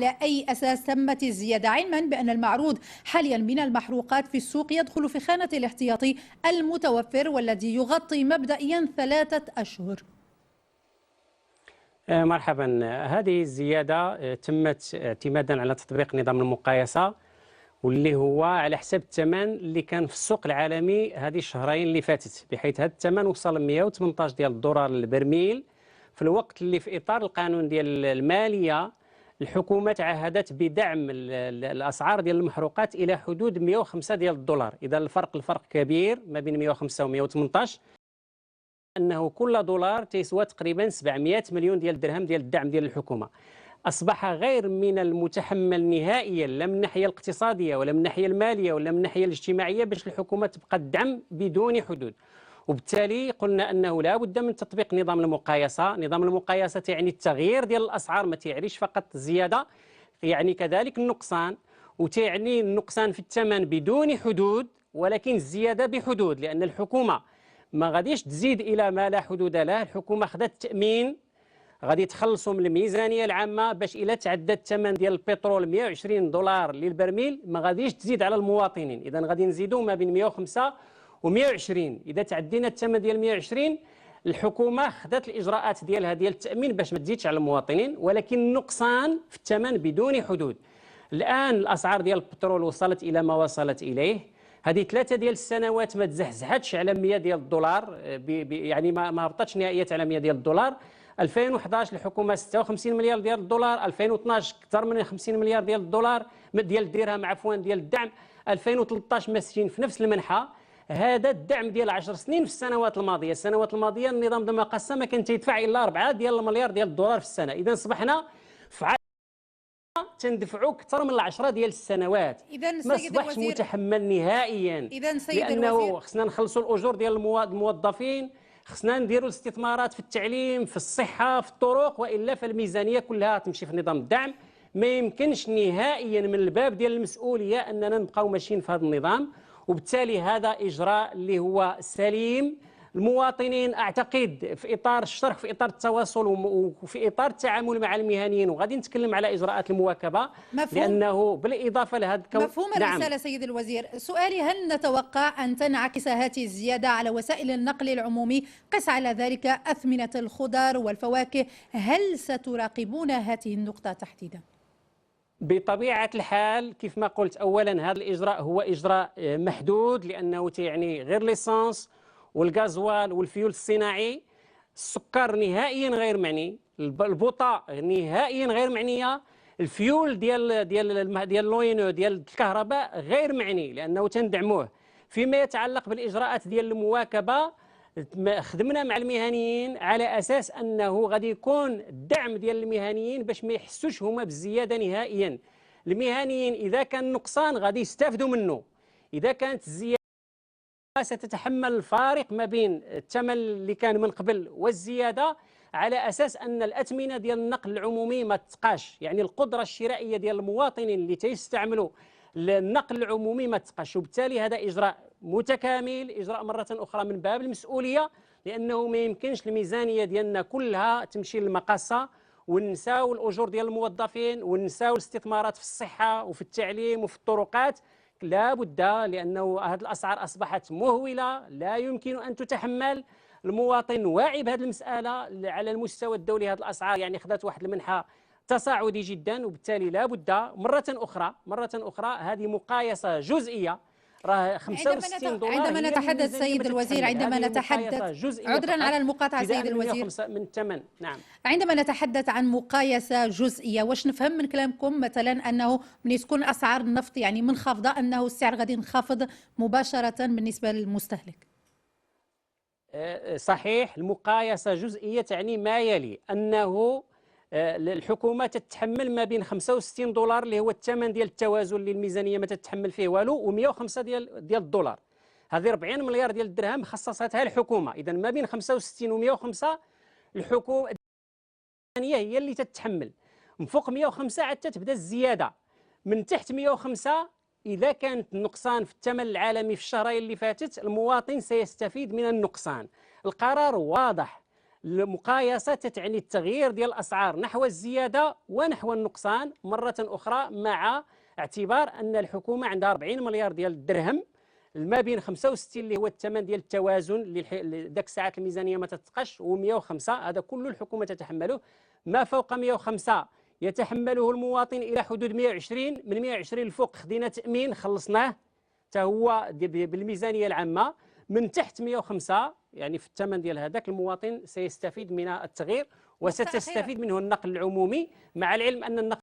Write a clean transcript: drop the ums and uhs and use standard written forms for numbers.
على أي أساس تمت الزيادة، علما بأن المعروض حاليا من المحروقات في السوق يدخل في خانة الاحتياطي المتوفر والذي يغطي مبدئيا 3 أشهر؟ مرحبا. هذه الزيادة تمت اعتمادا على تطبيق نظام المقايسة، واللي هو على حساب الثمن اللي كان في السوق العالمي هذه الشهرين اللي فاتت، بحيث هذا الثمن وصل 118 ديال الدولار للبرميل في الوقت اللي في إطار القانون ديال المالية الحكومة تعهدت بدعم الأسعار ديال المحروقات إلى حدود 105 ديال الدولار. إذا الفرق كبير ما بين 105 و 118، أنه كل دولار تيسوى تقريبا 700 مليون ديال الدرهم ديال الدعم ديال الحكومة. أصبح غير من المتحمل نهائيا، لا من الناحية الاقتصادية ولا من الناحية المالية ولا من الناحية الاجتماعية، باش الحكومة تبقى الدعم بدون حدود. وبالتالي قلنا أنه لا بد من تطبيق نظام المقايسة. نظام المقايسة تعني التغيير ديال الأسعار، ما تعنيش فقط الزيادة، يعني كذلك النقصان، وتعني النقصان في الثمن بدون حدود ولكن الزيادة بحدود، لأن الحكومة ما غاديش تزيد إلى ما لا حدود له. الحكومة خدات التأمين، غادي تخلصوا من الميزانيه العامه باش الى تعدى الثمن ديال البترول 120 دولار للبرميل ما غاديش تزيد على المواطنين. اذا غادي نزيدوا ما بين 105 و 120. اذا تعدينا الثمن ديال 120 الحكومه خدات الاجراءات ديالها ديال التامين باش ما تزيدش على المواطنين، ولكن النقصان في الثمن بدون حدود. الان الاسعار ديال البترول وصلت الى ما وصلت اليه، هذه 3 ديال السنوات ما تزحزحتش على 100 ديال الدولار، يعني ما هبطتش نهائيا على 100 ديال الدولار. 2011 الحكومه 56 مليار ديال الدولار، 2012 اكثر من 50 مليار ديال الدولار ديال الدرهم عفوا ديال الدعم، 2013 ماشيين في نفس المنحى. هذا الدعم ديال 10 سنين في السنوات الماضيه. السنوات الماضيه النظام ديال المقاصه ما كان تيدفع الا 4 ديال المليار ديال الدولار في السنه. اذا صبحنا في تندفعوا اكثر من 10 ديال السنوات. ما اصبحش متحمل نهائيا، لانه خصنا نخلصوا الاجور ديال الموظفين، خصنا نديروا الاستثمارات في التعليم، في الصحه، في الطرق، والا فالميزانيه كلها تمشي في نظام الدعم. ما يمكنش نهائيا من الباب ديال المسؤوليه اننا نبقاو ماشيين في هذا النظام. وبالتالي هذا اجراء اللي هو سليم. المواطنين اعتقد في اطار الشرح، في اطار التواصل وفي اطار التعامل مع المهنيين، وغادي نتكلم على اجراءات المواكبه لانه بالاضافه لهذا مفهوم الرساله. نعم. سيد الوزير، سؤالي هل نتوقع ان تنعكس هذه الزياده على وسائل النقل العمومي؟ قس على ذلك اثمنه الخضار والفواكه، هل ستراقبون هذه النقطه تحديدا؟ بطبيعة الحال كيف ما قلت، أولا هذا الإجراء هو إجراء محدود، لأنه يعني غير ليسانس والغازوال والفيول الصناعي. السكر نهائيا غير معني، البوطة نهائيا غير معنية، الفيول ديال لوينو ديال الكهرباء غير معني لأنه تندعموه. فيما يتعلق بالإجراءات ديال المواكبة، خدمنا مع المهنيين على اساس انه غادي يكون الدعم ديال المهنيين باش ما يحسوش هما بالزياده نهائيا. المهنيين اذا كان نقصان غادي يستافدوا منه، اذا كانت الزياده ستتحمل الفارق ما بين الثمن اللي كان من قبل والزياده، على اساس ان الاثمنه ديال النقل العمومي ما تبقاش، يعني القدره الشرائيه ديال المواطنين اللي تيستعملوا النقل العمومي ما تبقاش. وبالتالي هذا اجراء متكامل، اجراء مره اخرى من باب المسؤوليه، لانه ما يمكنش الميزانيه ديالنا كلها تمشي للمقاصه ونساو الاجور ديال الموظفين ونساو الاستثمارات في الصحه وفي التعليم وفي الطرقات. لا بد، لانه هذه الاسعار اصبحت مهوله لا يمكن ان تتحمل. المواطن واعي بهذه المساله. على المستوى الدولي هذه الاسعار يعني خذت واحد المنحى تصاعدي جدا، وبالتالي لا بد مرة أخرى هذه مقايسة جزئية. راه 65 دولار عندما نتحدث سيد الوزير، عندما نتحدث عذرا على المقاطعة سيد الوزير من الثمن. نعم، عندما نتحدث عن مقايسة جزئية، واش نفهم من كلامكم مثلا أنه من تكون أسعار النفط يعني منخفضة أنه السعر غادي ينخفض مباشرة بالنسبة للمستهلك؟ صحيح. المقايسة جزئية تعني ما يلي: أنه الحكومه تتحمل ما بين 65 دولار اللي هو الثمن ديال التوازن اللي الميزانيه ما تتحمل فيه والو، و105 ديال الدولار. هذه 40 مليار ديال الدرهم خصصتها الحكومه. اذا ما بين 65 و105 الحكومه هي اللي تتحمل. من فوق 105 عاد تبدا الزياده. من تحت 105 اذا كانت النقصان في الثمن العالمي في الشهرين اللي فاتت، المواطن سيستفيد من النقصان. القرار واضح. المقايسة تتعني التغيير ديال الأسعار نحو الزيادة ونحو النقصان مرة أخرى، مع اعتبار أن الحكومة عندها 40 مليار ديال الدرهم، ما بين 65 اللي هو الثمن ديال التوازن اللي ذاك الساعات الميزانية ما تتقش، و105 هذا كله الحكومة تتحمله. ما فوق 105 يتحمله المواطن إلى حدود 120، من 120 الفوق خدينا تأمين خلصناه حتى هو بالميزانية العامة. من تحت 105 يعني في الثمن ديال هذاك المواطن سيستفيد من التغيير وستستفيد منه النقل العمومي، مع العلم أن النقل